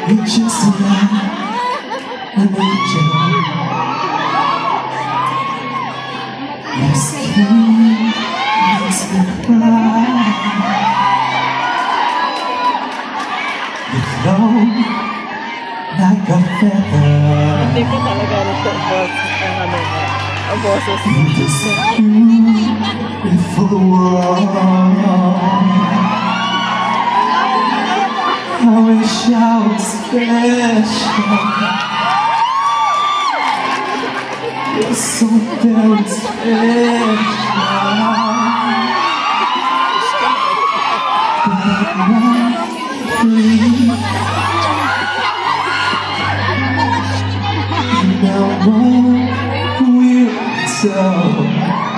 You're just like an angel. Your skin makes me cry. You float like a feather. Hindi ko talaga ito ang boses. In this beautiful world, I wish I was special. You're so very special. But I'm not free. Now what will tell?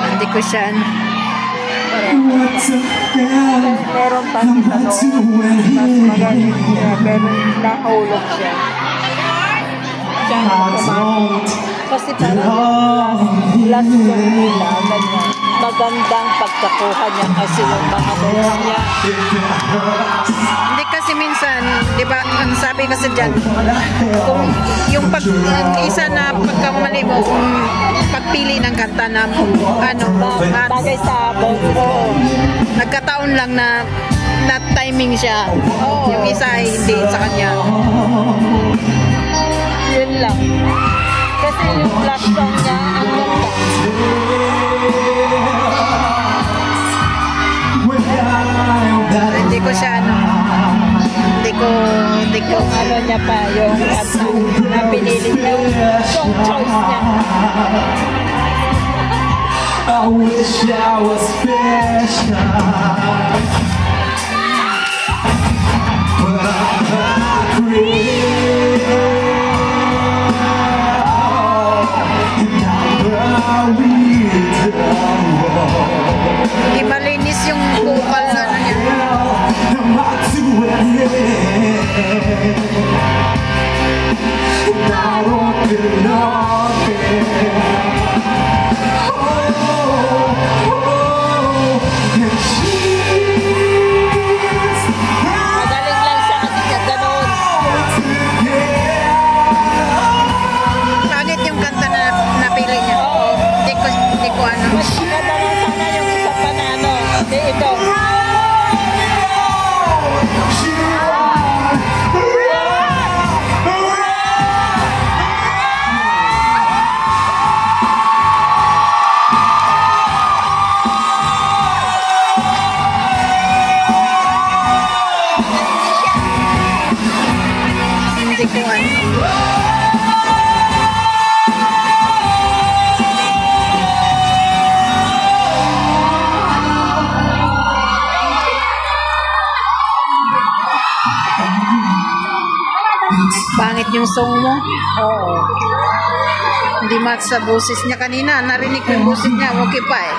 Hindi ko siya. What the hell Meron pa am siya I doing mas magaling here? siya, pero nahulog siya. Siya ang I kumain. don't Kasi parang last song nila, ganyan. Magandang pagkakuha niya kasi yung mga dala niya. Hindi kasi minsan, di ba, ang sabi kasi dyan, kung yung isa na pagkamali mo, kung pagpili ng kanta na bagay sa bongso, nagkataon lang na timing siya. Yung isa ay hindi sa kanya. Yun lang. Kasi yung last song niya, ang ganda. Hindi ko siya hindi ko niya pa yung na pinili yung song choice niya. I wish I was special, but I'm not real. Hindi malinis yung vocal na niya. Magaling lang siya kasi siya ganoon. Pangit yung kanta na napili niya. Hindi ko ano. Mas maganda lang sana yung isa pa na ano. Hindi ito. Hindi ko ano. Pangit yung song mo? Oo. Hindi match sa boses niya kanina. Narinig ko yung boses niya. Okay pa eh.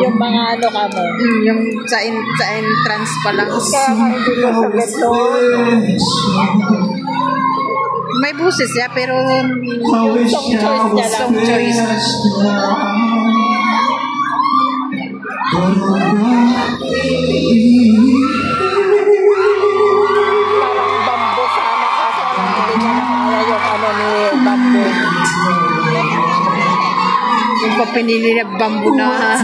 Yung mga ano ka mo? Yung sa entrance pa lang. Kaya hindi ko sagot doon. May boses niya pero yung song choice niya lang. Song choice. Yung pa pinili na bamboo na